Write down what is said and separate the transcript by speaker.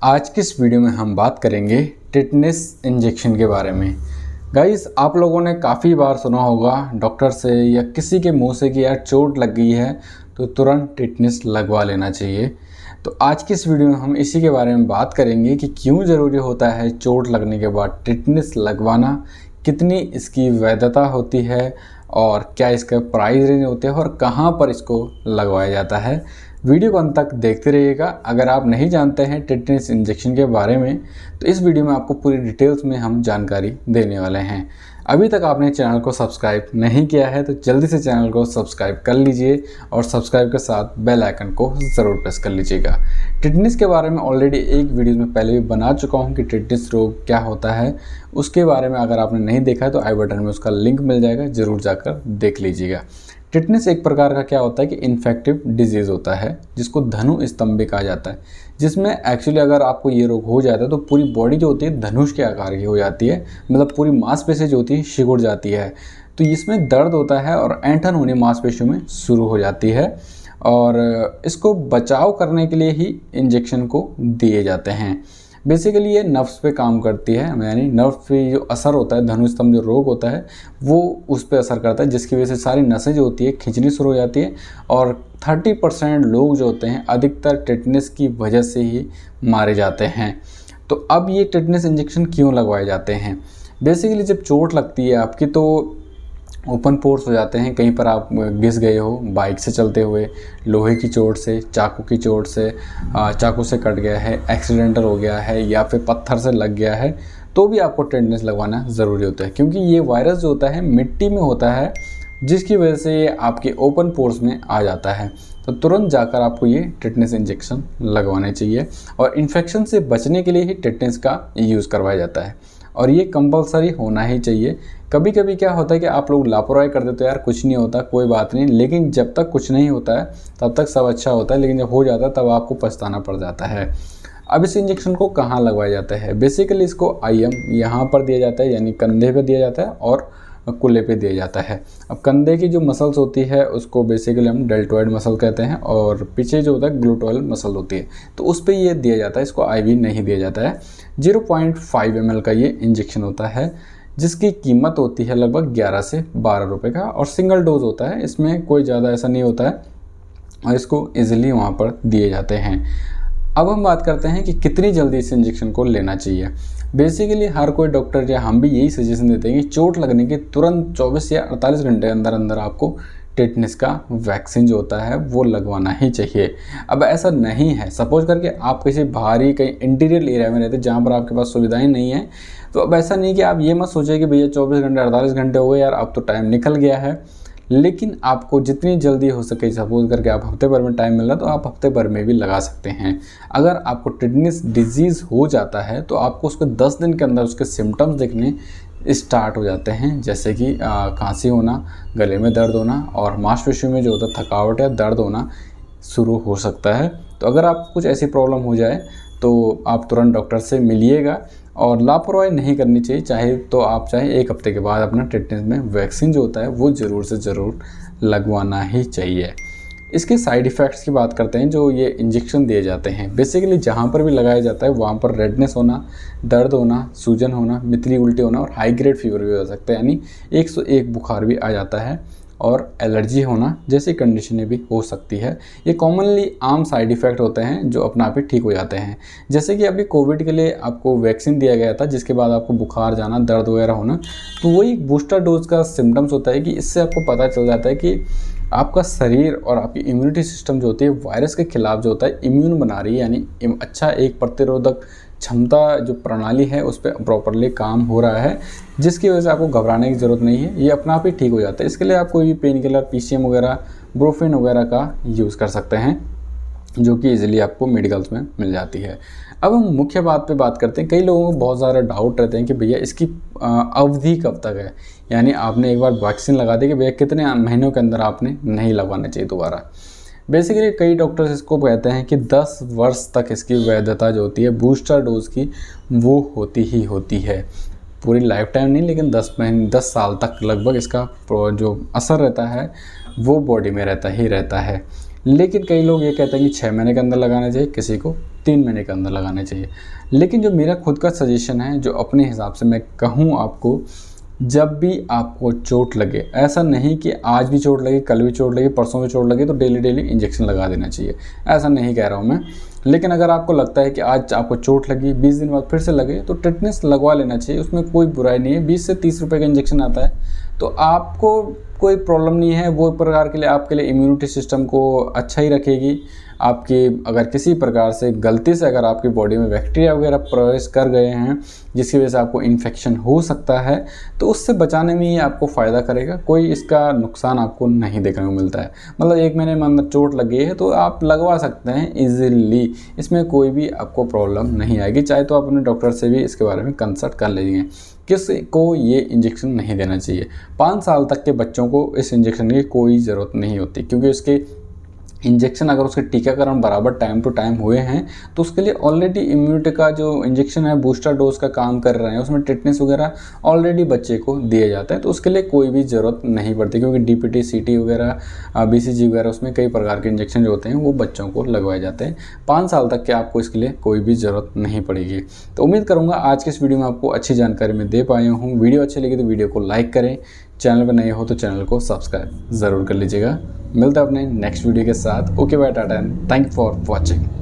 Speaker 1: आज की इस वीडियो में हम बात करेंगे टिटनेस इंजेक्शन के बारे में। गाइस, आप लोगों ने काफ़ी बार सुना होगा डॉक्टर से या किसी के मुंह से कि यार चोट लग गई है तो तुरंत टिटनेस लगवा लेना चाहिए। तो आज की इस वीडियो में हम इसी के बारे में बात करेंगे कि क्यों ज़रूरी होता है चोट लगने के बाद टिटनेस लगवाना, कितनी इसकी वैधता होती है और क्या इसका प्राइस रेंज होते हैं और कहाँ पर इसको लगवाया जाता है। वीडियो को अंत तक देखते रहिएगा। अगर आप नहीं जानते हैं टिटनेस इंजेक्शन के बारे में तो इस वीडियो में आपको पूरी डिटेल्स में हम जानकारी देने वाले हैं। अभी तक आपने चैनल को सब्सक्राइब नहीं किया है तो जल्दी से चैनल को सब्सक्राइब कर लीजिए और सब्सक्राइब के साथ बेल आइकन को ज़रूर प्रेस कर लीजिएगा। टिटनेस के बारे में ऑलरेडी एक वीडियो में पहले भी बना चुका हूं कि टिटनेस रोग क्या होता है। उसके बारे में अगर आपने नहीं देखा है तो आई बटन में उसका लिंक मिल जाएगा, ज़रूर जाकर देख लीजिएगा। टिटनेस एक प्रकार का क्या होता है कि इन्फेक्टिव डिजीज़ होता है जिसको धनु स्तंभ कहा जाता है, जिसमें एक्चुअली अगर आपको ये रोग हो जाता है तो पूरी बॉडी जो होती है धनुष के आकार की हो जाती है, मतलब पूरी मांसपेशी जो होती है सिकुड़ जाती है। तो इसमें दर्द होता है और ऐंठन होने मांसपेशियों में शुरू हो जाती है और इसको बचाव करने के लिए ही इंजेक्शन को दिए जाते हैं। बेसिकली ये नर्व्स पे काम करती है, यानी नर्व्स पे जो असर होता है, धनु स्तंभ जो रोग होता है वो उस पे असर करता है, जिसकी वजह से सारी नसें जो होती है खिंचनी शुरू हो जाती है और 30% लोग जो होते हैं अधिकतर टिटनेस की वजह से ही मारे जाते हैं। तो अब ये टिटनेस इंजेक्शन क्यों लगवाए जाते हैं? बेसिकली जब चोट लगती है आपकी तो ओपन पोर्स हो जाते हैं, कहीं पर आप घिस गए हो बाइक से चलते हुए, लोहे की चोट से, चाकू की चोट से, चाकू से कट गया है, एक्सीडेंटल हो गया है या फिर पत्थर से लग गया है, तो भी आपको टिटनेस लगवाना ज़रूरी होता है, क्योंकि ये वायरस जो होता है मिट्टी में होता है जिसकी वजह से ये आपके ओपन पोर्स में आ जाता है। तो तुरंत जाकर आपको ये टिटनेस इंजेक्शन लगवाने चाहिए और इन्फेक्शन से बचने के लिए ही टिटनेस का यूज़ करवाया जाता है और ये कंपलसरी होना ही चाहिए। कभी कभी क्या होता है कि आप लोग लापरवाही कर देते हो, यार कुछ नहीं होता, कोई बात नहीं, लेकिन जब तक कुछ नहीं होता है तब तक सब अच्छा होता है, लेकिन जब हो जाता है तब आपको पछताना पड़ जाता है। अब इस इंजेक्शन को कहाँ लगवाया जाता है? बेसिकली इसको IM यहाँ पर दिया जाता है, यानी कंधे पे दिया जाता है और कुल्ले पे दिया जाता है। अब कंधे की जो मसल्स होती है उसको बेसिकली हम डेल्टोइड मसल कहते हैं और पीछे जो होता है ग्लूटोइड मसल होती है, तो उस पर ये दिया जाता है, इसको IV नहीं दिया जाता है। 0.5 ml का ये इंजेक्शन होता है जिसकी कीमत होती है लगभग 11 से 12 रुपये का और सिंगल डोज होता है, इसमें कोई ज़्यादा ऐसा नहीं होता है और इसको ईजिली वहाँ पर दिए जाते हैं। अब हम बात करते हैं कि कितनी जल्दी इस इंजेक्शन को लेना चाहिए। बेसिकली हर कोई डॉक्टर या हम भी यही सजेशन देते हैं कि चोट लगने के तुरंत 24 या 48 घंटे अंदर अंदर आपको टिटनेस का वैक्सीन जो होता है वो लगवाना ही चाहिए। अब ऐसा नहीं है, सपोज करके आप किसी बाहरी कहीं इंटीरियर एरिया में रहते हैं जहाँ पर आपके पास सुविधाएं नहीं है, तो अब ऐसा नहीं कि आप ये मत सोचिए कि भैया 24 घंटे 48 घंटे हो गए यार अब तो टाइम निकल गया है, लेकिन आपको जितनी जल्दी हो सके, सपोज करके आप हफ्ते भर में टाइम मिल रहा है तो आप हफ्ते भर में भी लगा सकते हैं। अगर आपको टिटनेस डिजीज़ हो जाता है तो आपको उसके 10 दिन के अंदर उसके सिम्टम्स दिखने स्टार्ट हो जाते हैं, जैसे कि खांसी होना, गले में दर्द होना और मांसपेशियों में जो होता है थकावट या दर्द होना शुरू हो सकता है। तो अगर आपको कुछ ऐसी प्रॉब्लम हो जाए तो आप तुरंत डॉक्टर से मिलिएगा और लापरवाही नहीं करनी चाहिए। चाहे एक हफ्ते के बाद अपना टिटनेस में वैक्सीन जो होता है वो ज़रूर से ज़रूर लगवाना ही चाहिए। इसके साइड इफ़ेक्ट्स की बात करते हैं जो ये इंजेक्शन दिए जाते हैं। बेसिकली जहाँ पर भी लगाया जाता है वहाँ पर रेडनेस होना, दर्द होना, सूजन होना, मितली उल्टी होना और हाई ग्रेड फीवर भी हो सकता है, यानी 101 बुखार भी आ जाता है और एलर्जी होना जैसी कंडीशनें भी हो सकती है। ये कॉमनली आम साइड इफ़ेक्ट होते हैं जो अपने आप ही ठीक हो जाते हैं। जैसे कि अभी कोविड के लिए आपको वैक्सीन दिया गया था जिसके बाद आपको बुखार जाना, दर्द वगैरह होना, तो वही बूस्टर डोज का सिम्टम्स होता है कि इससे आपको पता चल जाता है कि आपका शरीर और आपकी इम्यूनिटी सिस्टम जो होती है वायरस के खिलाफ जो होता है इम्यून बना रही है, यानी अच्छा एक प्रतिरोधक क्षमता जो प्रणाली है उस पर प्रॉपरली काम हो रहा है, जिसकी वजह से आपको घबराने की ज़रूरत नहीं है, ये अपना आप ही ठीक हो जाता है। इसके लिए आप कोई भी पेन किलर, PCM वगैरह, ब्रोफेन वगैरह का यूज़ कर सकते हैं जो कि इजीली आपको मेडिकल्स में मिल जाती है। अब हम मुख्य बात पे बात करते हैं। कई लोगों को बहुत ज़्यादा डाउट रहते हैं कि भैया इसकी अवधि कब तक है, यानी आपने एक बार वैक्सीन लगा दी कि भैया कितने महीनों के अंदर आपने नहीं लगवाना चाहिए दोबारा। बेसिकली कई डॉक्टर्स इसको कहते हैं कि 10 वर्ष तक इसकी वैधता जो होती है बूस्टर डोज की वो होती ही होती है। पूरी लाइफ टाइम नहीं, लेकिन 10 साल तक लगभग इसका जो असर रहता है वो बॉडी में रहता ही रहता है। लेकिन कई लोग ये कहते हैं कि 6 महीने के अंदर लगाना चाहिए, किसी को 3 महीने के अंदर लगाना चाहिए। लेकिन जो मेरा खुद का सजेशन है, जो अपने हिसाब से मैं कहूँ आपको, जब भी आपको चोट लगे, ऐसा नहीं कि आज भी चोट लगी, कल भी चोट लगी, परसों भी चोट लगी तो डेली डेली इंजेक्शन लगा देना चाहिए, ऐसा नहीं कह रहा हूँ मैं। लेकिन अगर आपको लगता है कि आज आपको चोट लगी, 20 दिन बाद फिर से लगे, तो टिटनेस लगवा लेना चाहिए, उसमें कोई बुराई नहीं है। 20 से 30 रुपये का इंजेक्शन आता है, तो आपको कोई प्रॉब्लम नहीं है। वो प्रकार के लिए आपके लिए इम्यूनिटी सिस्टम को अच्छा ही रखेगी। आपकी अगर किसी प्रकार से गलती से अगर आपकी बॉडी में बैक्टीरिया वगैरह प्रवेश कर गए हैं जिसकी वजह से आपको इन्फेक्शन हो सकता है, तो उससे बचाने में ही आपको फ़ायदा करेगा। कोई इसका नुकसान आपको नहीं देखने को मिलता है। मतलब 1 महीने में अंदर चोट लगी है तो आप लगवा सकते हैं ईज़िली, इसमें कोई भी आपको प्रॉब्लम नहीं आएगी। चाहे तो आप अपने डॉक्टर से भी इसके बारे में कंसल्ट कर लीजिए। किसी को ये इंजेक्शन नहीं देना चाहिए। 5 साल तक के बच्चों को इस इंजेक्शन की कोई ज़रूरत नहीं होती, क्योंकि उसके इंजेक्शन अगर उसके टीकाकरण बराबर टाइम टू टाइम हुए हैं तो उसके लिए ऑलरेडी इम्यूनिटी का जो इंजेक्शन है बूस्टर डोज का काम कर रहे हैं, उसमें टिटनेस वगैरह ऑलरेडी बच्चे को दिए जाते हैं, तो उसके लिए कोई भी ज़रूरत नहीं पड़ती। क्योंकि डीपीटी, सीटी वगैरह, बीसीजी वगैरह, उसमें कई प्रकार के इंजेक्शन जो होते हैं वो बच्चों को लगवाए जाते हैं। 5 साल तक के आपको इसके लिए कोई भी ज़रूरत नहीं पड़ेगी। तो उम्मीद करूँगा आज के इस वीडियो में आपको अच्छी जानकारी मैं दे पाया हूँ। वीडियो अच्छी लगी तो वीडियो को लाइक करें, चैनल पर नए हो तो चैनल को सब्सक्राइब ज़रूर कर लीजिएगा। मिलते हैं अपने नेक्स्ट वीडियो के साथ। Okay bye, tata and thank you for watching.